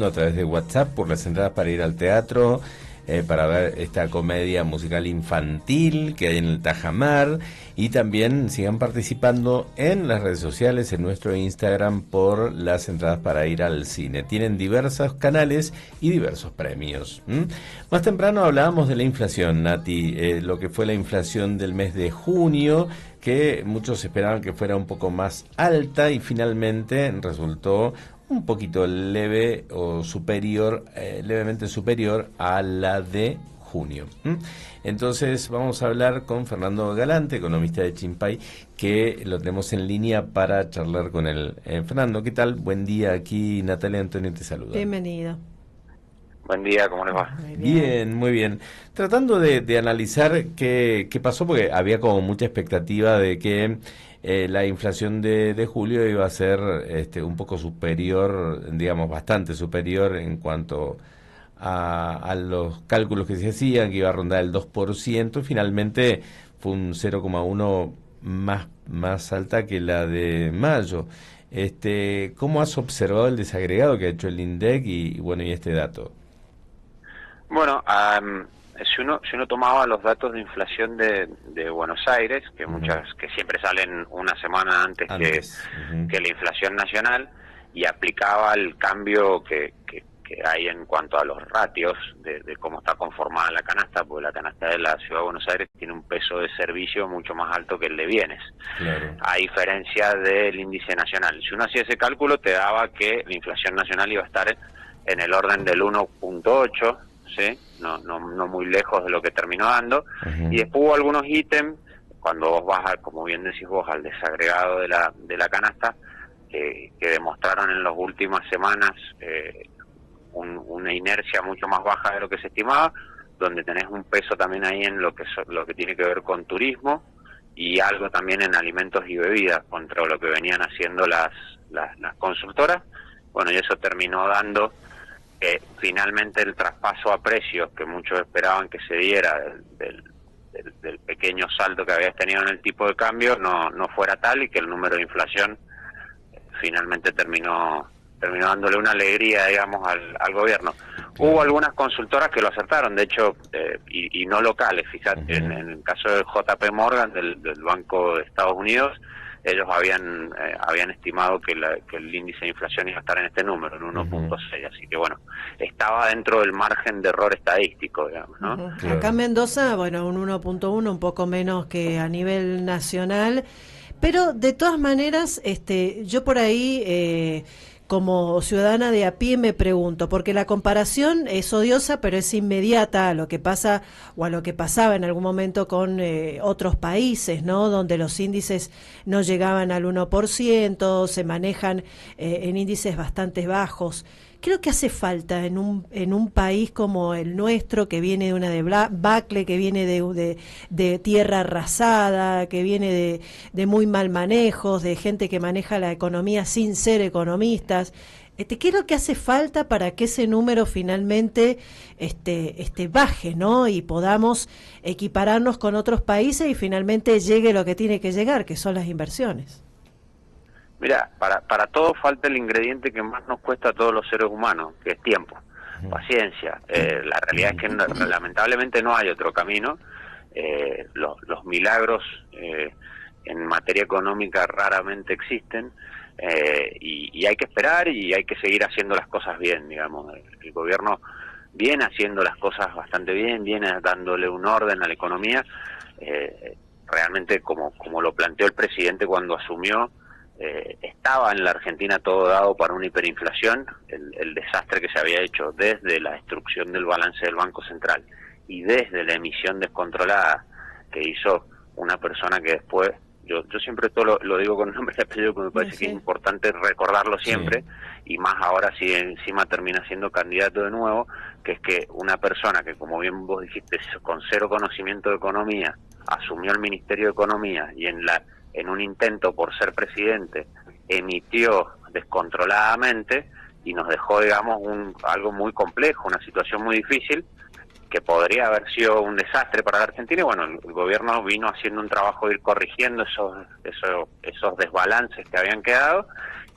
A través de WhatsApp por las entradas para ir al teatro, para ver esta comedia musical infantil que hay en el Tajamar, y también sigan participando en las redes sociales, en nuestro Instagram, por las entradas para ir al cine. Tienen diversos canales y diversos premios. Más temprano hablábamos de la inflación, Nati, lo que fue la inflación del mes de junio, que muchos esperaban que fuera un poco más alta y finalmente resultó un poquito leve o superior, levemente superior a la de junio. Entonces vamos a hablar con Fernando Galante, economista de Chimpay, que lo tenemos en línea para charlar con él. Fernando, ¿qué tal? Buen día, aquí Natalia Antonio te saluda. Bienvenido. Buen día, ¿cómo les va? Muy Bien, muy bien. Tratando de analizar qué pasó, porque había como mucha expectativa de que la inflación de julio iba a ser un poco superior, digamos, bastante superior en cuanto a los cálculos que se hacían, que iba a rondar el 2%, finalmente fue un 0,1 más alta que la de mayo. ¿Cómo has observado el desagregado que ha hecho el INDEC y bueno, y este dato? Bueno, si uno tomaba los datos de inflación de Buenos Aires, que que siempre salen una semana antes que la inflación nacional, y aplicaba el cambio que hay en cuanto a los ratios de cómo está conformada la canasta, porque la canasta de la Ciudad de Buenos Aires tiene un peso de servicio mucho más alto que el de bienes, Claro. a diferencia del índice nacional. Si uno hacía ese cálculo, te daba que la inflación nacional iba a estar en el orden del 1.8, ¿sí? No muy lejos de lo que terminó dando. Y después hubo algunos ítems, cuando vos vas, como bien decís vos, al desagregado de la canasta, que demostraron en las últimas semanas una inercia mucho más baja de lo que se estimaba, donde tenés un peso también ahí en lo que tiene que ver con turismo, y algo también en alimentos y bebidas, contra lo que venían haciendo las consultoras. Bueno, y eso terminó dando finalmente el traspaso a precios que muchos esperaban que se diera del pequeño salto que habías tenido en el tipo de cambio no fuera tal, y que el número de inflación finalmente terminó dándole una alegría, digamos, al gobierno. Hubo algunas consultoras que lo acertaron, de hecho, y no locales, fíjate, en el caso de JP Morgan, del Banco de Estados Unidos, ellos habían estimado que el índice de inflación iba a estar en este número, en 1.6, así que bueno, estaba dentro del margen de error estadístico, digamos, ¿no? Claro. Acá en Mendoza, bueno, un 1.1, un poco menos que a nivel nacional, pero de todas maneras, yo por ahí, como ciudadana de a pie, me pregunto, porque la comparación es odiosa, pero es inmediata a lo que pasa o a lo que pasaba en algún momento con otros países, ¿no? Donde los índices no llegaban al 1%, se manejan en índices bastante bajos. Creo que hace falta en un país como el nuestro, que viene de una debacle, que viene de tierra arrasada, que viene de muy mal manejos, de gente que maneja la economía sin ser economistas. ¿Qué es lo que hace falta para que ese número finalmente baje, ¿no? Y podamos equipararnos con otros países y finalmente llegue lo que tiene que llegar, que son las inversiones? Mira, para todo falta el ingrediente que más nos cuesta a todos los seres humanos, que es tiempo, paciencia. La realidad es que lamentablemente no hay otro camino. Los milagros en materia económica raramente existen, y hay que esperar y hay que seguir haciendo las cosas bien, digamos. El gobierno viene haciendo las cosas bastante bien, viene dándole un orden a la economía. Realmente, como lo planteó el presidente cuando asumió, estaba en la Argentina todo dado para una hiperinflación. El desastre que se había hecho desde la destrucción del balance del Banco Central y desde la emisión descontrolada que hizo una persona que después, yo siempre todo lo digo con nombre y apellido, porque me parece que es importante recordarlo siempre, y más ahora si encima termina siendo candidato de nuevo, que es que una persona que, como bien vos dijiste, con cero conocimiento de economía, asumió el Ministerio de Economía y en un intento por ser presidente emitió descontroladamente y nos dejó, digamos, algo muy complejo, una situación muy difícil, que podría haber sido un desastre para la Argentina. Y bueno, el gobierno vino haciendo un trabajo de ir corrigiendo esos desbalances que habían quedado,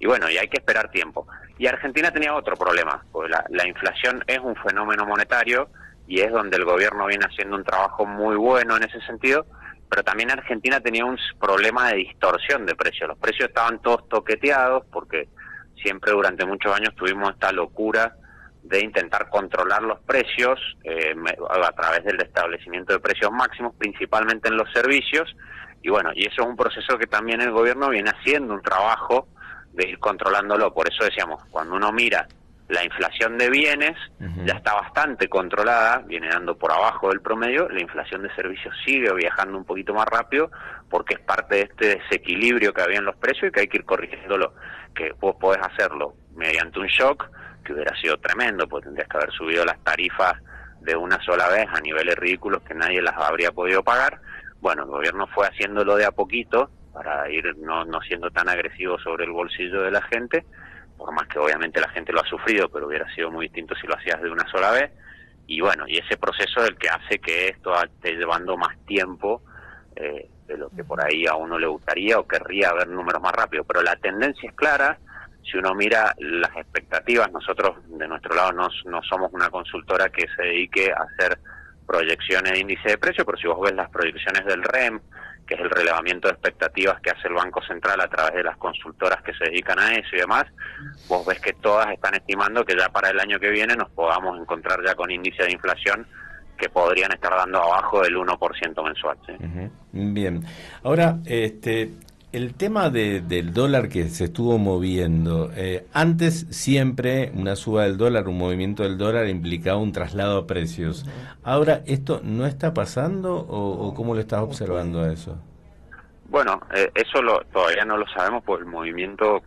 y bueno, y hay que esperar tiempo. Y Argentina tenía otro problema, porque la inflación es un fenómeno monetario y es donde el gobierno viene haciendo un trabajo muy bueno en ese sentido, pero también Argentina tenía un problema de distorsión de precios. Los precios estaban todos toqueteados porque siempre durante muchos años tuvimos esta locura de intentar controlar los precios a través del establecimiento de precios máximos, principalmente en los servicios, y bueno, y eso es un proceso que también el gobierno viene haciendo un trabajo de ir controlándolo. Por eso decíamos, cuando uno mira la inflación de bienes, ya está bastante controlada, viene dando por abajo del promedio. La inflación de servicios sigue viajando un poquito más rápido, porque es parte de este desequilibrio que había en los precios y que hay que ir corrigiéndolo, que vos podés hacerlo mediante un shock, que hubiera sido tremendo, porque tendrías que haber subido las tarifas de una sola vez a niveles ridículos que nadie las habría podido pagar. Bueno, el gobierno fue haciéndolo de a poquito, para ir no siendo tan agresivo sobre el bolsillo de la gente, por más que obviamente la gente lo ha sufrido, pero hubiera sido muy distinto si lo hacías de una sola vez. Y bueno, y ese proceso es el que hace que esto esté llevando más tiempo de lo que por ahí a uno le gustaría o querría ver números más rápido. Pero la tendencia es clara. Si uno mira las expectativas, nosotros de nuestro lado no somos una consultora que se dedique a hacer proyecciones de índice de precio, pero si vos ves las proyecciones del REM, que es el relevamiento de expectativas que hace el Banco Central a través de las consultoras que se dedican a eso y demás, vos ves que todas están estimando que ya para el año que viene nos podamos encontrar ya con índices de inflación que podrían estar dando abajo del 1% mensual. ¿Sí? Bien. Ahora, el tema del dólar que se estuvo moviendo, antes siempre una suba del dólar, un movimiento del dólar implicaba un traslado a precios. Ahora, ¿esto no está pasando o cómo lo estás observando a eso? Bueno, eso todavía no lo sabemos, porque el movimiento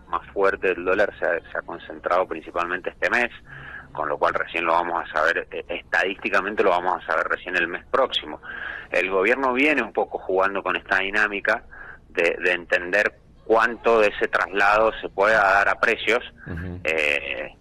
más fuerte del dólar se ha concentrado principalmente este mes, con lo cual recién lo vamos a saber, estadísticamente lo vamos a saber recién el mes próximo. El gobierno viene un poco jugando con esta dinámica de entender cuánto de ese traslado se puede dar a precios.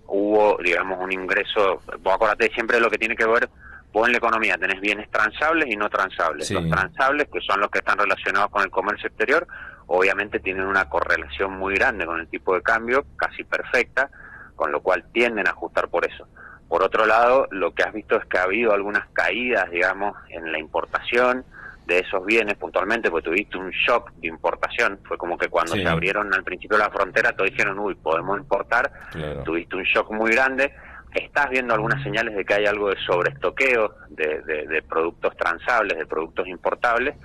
Hubo, digamos, un ingreso, vos acordate siempre de lo que tiene que ver, vos en la economía tenés bienes transables y no transables. Sí. Los transables, que son los que están relacionados con el comercio exterior, obviamente tienen una correlación muy grande con el tipo de cambio, casi perfecta, con lo cual tienden a ajustar por eso. Por otro lado, lo que has visto es que ha habido algunas caídas, digamos, en la importación de esos bienes puntualmente, porque tuviste un shock de importación. Fue como que cuando se abrieron al principio la frontera, todos dijeron, uy, podemos importar. Claro. Tuviste un shock muy grande. Estás viendo algunas señales de que hay algo de sobreestoqueo de productos transables, de productos importables,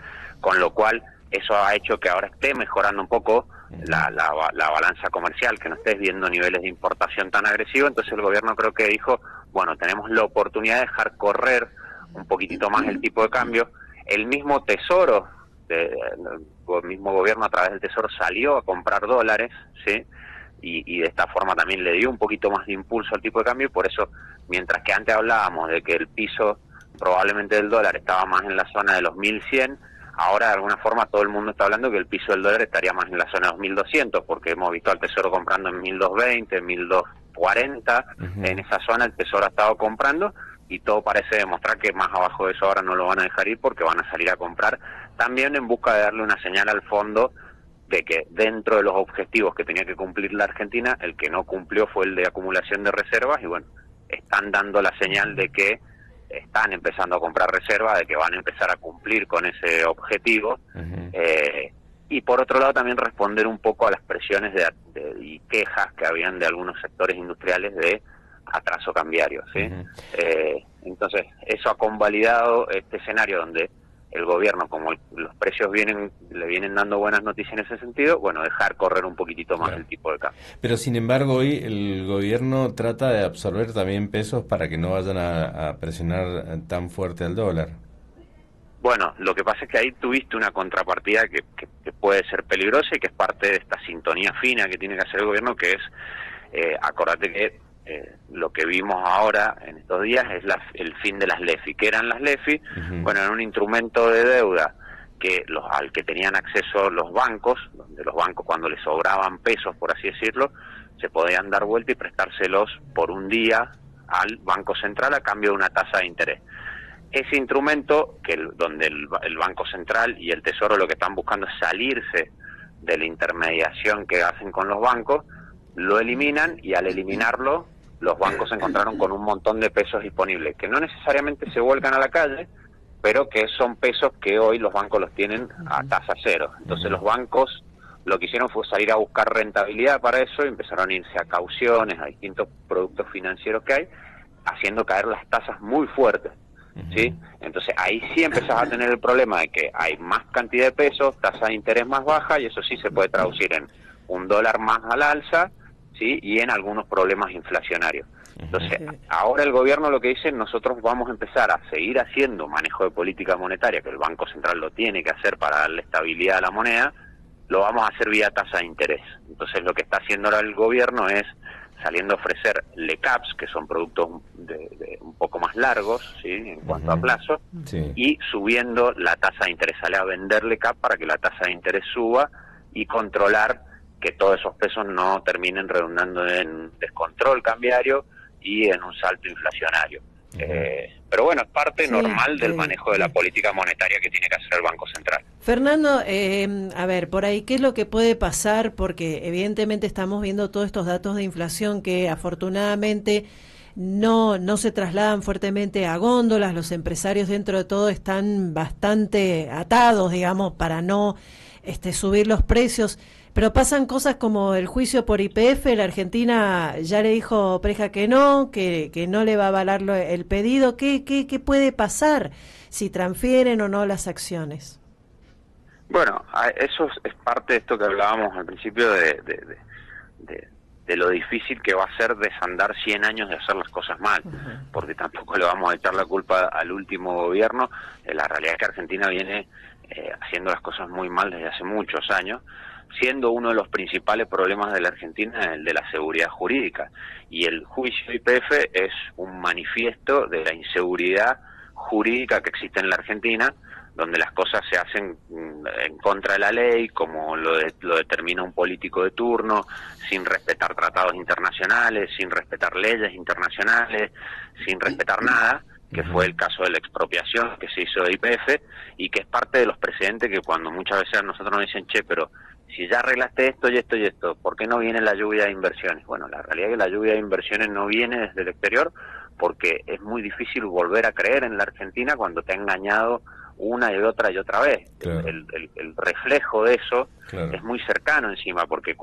con lo cual eso ha hecho que ahora esté mejorando un poco la balanza comercial, que no estés viendo niveles de importación tan agresivos. Entonces el gobierno creo que dijo, bueno, tenemos la oportunidad de dejar correr un poquitito más el tipo de cambio. El mismo Tesoro, el mismo gobierno a través del Tesoro salió a comprar dólares, ¿sí? Y de esta forma también le dio un poquito más de impulso al tipo de cambio, y por eso, mientras que antes hablábamos de que el piso probablemente del dólar estaba más en la zona de los 1.100, ahora de alguna forma todo el mundo está hablando que el piso del dólar estaría más en la zona de los 1.200, porque hemos visto al Tesoro comprando en 1.220, 1.240, en esa zona el Tesoro ha estado comprando, y todo parece demostrar que más abajo de eso ahora no lo van a dejar ir, porque van a salir a comprar, también en busca de darle una señal al fondo de que dentro de los objetivos que tenía que cumplir la Argentina, el que no cumplió fue el de acumulación de reservas, y bueno, están dando la señal de que están empezando a comprar reservas, de que van a empezar a cumplir con ese objetivo, y por otro lado también responder un poco a las presiones y quejas que habían de algunos sectores industriales de atraso cambiario, ¿sí? Entonces eso ha convalidado este escenario donde el gobierno, como los precios le vienen dando buenas noticias en ese sentido, bueno, dejar correr un poquitito más el tipo de cambio. Pero sin embargo hoy el gobierno trata de absorber también pesos para que no vayan a presionar tan fuerte al dólar. Bueno, lo que pasa es que ahí tuviste una contrapartida que puede ser peligrosa y que es parte de esta sintonía fina que tiene que hacer el gobierno, que es, acordate que lo que vimos ahora en estos días es el fin de las LEFI. ¿Qué eran las LEFI? Bueno, era un instrumento de deuda que al que tenían acceso los bancos, donde los bancos, cuando les sobraban pesos, por así decirlo, se podían dar vuelta y prestárselos por un día al Banco Central a cambio de una tasa de interés. Ese instrumento, donde el Banco Central y el Tesoro lo que están buscando es salirse de la intermediación que hacen con los bancos, lo eliminan, y al eliminarlo los bancos se encontraron con un montón de pesos disponibles, que no necesariamente se vuelcan a la calle, pero que son pesos que hoy los bancos los tienen a tasa cero. Entonces los bancos lo que hicieron fue salir a buscar rentabilidad para eso y empezaron a irse a cauciones, a distintos productos financieros que hay, haciendo caer las tasas muy fuertes, ¿sí? Entonces ahí sí empezás a tener el problema de que hay más cantidad de pesos, tasa de interés más baja, y eso sí se puede traducir en un dólar más al alza, ¿sí? Y en algunos problemas inflacionarios. Entonces, ahora el gobierno lo que dice, nosotros vamos a empezar a seguir haciendo manejo de política monetaria, que el Banco Central lo tiene que hacer para darle estabilidad a la moneda, lo vamos a hacer vía tasa de interés. Entonces, lo que está haciendo ahora el gobierno es saliendo a ofrecer LECAPs, que son productos de un poco más largos, ¿sí? En cuanto a plazo, y subiendo la tasa de interés, sale a vender LECAP para que la tasa de interés suba y controlar que todos esos pesos no terminen redundando en descontrol cambiario y en un salto inflacionario. Pero bueno, es parte normal del manejo de la política monetaria que tiene que hacer el Banco Central. Fernando, a ver, por ahí, ¿qué es lo que puede pasar? Porque evidentemente estamos viendo todos estos datos de inflación que afortunadamente no se trasladan fuertemente a góndolas. Los empresarios dentro de todo están bastante atados, digamos, para no subir los precios. Pero pasan cosas como el juicio por YPF. La Argentina ya le dijo Preja que no le va a avalar el pedido. ¿Qué puede pasar si transfieren o no las acciones? Bueno, eso es parte de esto que hablábamos al principio de lo difícil que va a ser desandar 100 años de hacer las cosas mal, porque tampoco le vamos a echar la culpa al último gobierno. La realidad es que Argentina viene haciendo las cosas muy mal desde hace muchos años, siendo uno de los principales problemas de la Argentina el de la seguridad jurídica, y el juicio de YPF es un manifiesto de la inseguridad jurídica que existe en la Argentina, donde las cosas se hacen en contra de la ley, como lo determina un político de turno, sin respetar tratados internacionales, sin respetar leyes internacionales, sin respetar nada, que fue el caso de la expropiación que se hizo de YPF, y que es parte de los precedentes que cuando muchas veces a nosotros nos dicen, che, pero si ya arreglaste esto y esto y esto, ¿por qué no viene la lluvia de inversiones? Bueno, la realidad es que la lluvia de inversiones no viene desde el exterior, porque es muy difícil volver a creer en la Argentina cuando te ha engañado una y otra vez. Claro. El reflejo de eso es muy cercano encima, porque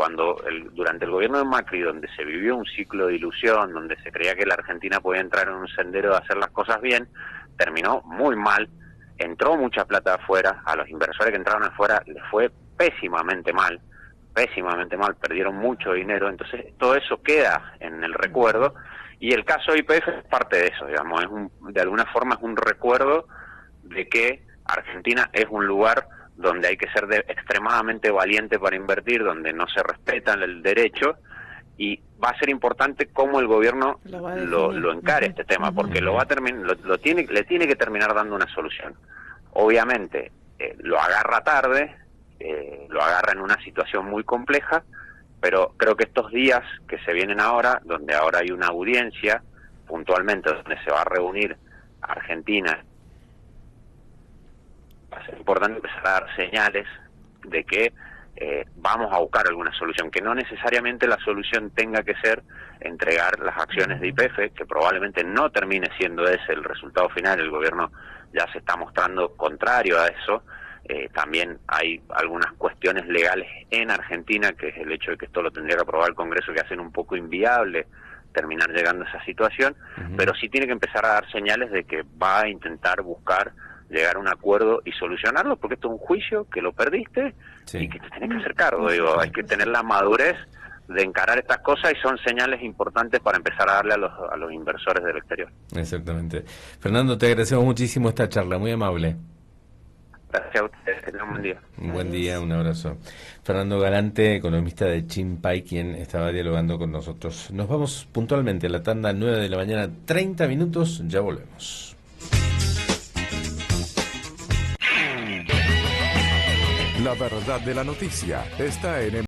durante el gobierno de Macri, donde se vivió un ciclo de ilusión, donde se creía que la Argentina podía entrar en un sendero de hacer las cosas bien, terminó muy mal, entró mucha plata afuera, a los inversores que entraron afuera les fue pésimamente mal, perdieron mucho dinero. Entonces todo eso queda en el recuerdo, y el caso de YPF es parte de eso, digamos, de alguna forma es un recuerdo de que Argentina es un lugar donde hay que ser extremadamente valiente para invertir, donde no se respeta el derecho, y va a ser importante cómo el gobierno lo encare este tema, porque le tiene que terminar dando una solución. Obviamente lo agarra tarde, lo agarra en una situación muy compleja, pero creo que estos días que se vienen ahora, donde ahora hay una audiencia puntualmente donde se va a reunir Argentina, va a ser importante empezar a dar señales de que vamos a buscar alguna solución, que no necesariamente la solución tenga que ser entregar las acciones de YPF, que probablemente no termine siendo ese el resultado final. El gobierno ya se está mostrando contrario a eso. También hay algunas cuestiones legales en Argentina, que es el hecho de que esto lo tendría que aprobar el Congreso, que hacen un poco inviable terminar llegando a esa situación, pero sí tiene que empezar a dar señales de que va a intentar buscar llegar a un acuerdo y solucionarlo, porque esto es un juicio que lo perdiste y que te tenés que hacer cargo. Digo, hay que tener la madurez de encarar estas cosas, y son señales importantes para empezar a darle a los inversores del exterior. Exactamente. Fernando, te agradecemos muchísimo esta charla, muy amable. Gracias a ustedes, que tengan un buen día. Un buen día, un abrazo. Fernando Galante, economista de Chinpay, quien estaba dialogando con nosotros. Nos vamos puntualmente a la tanda, 9 de la mañana, 30 minutos, ya volvemos. La verdad de la noticia está en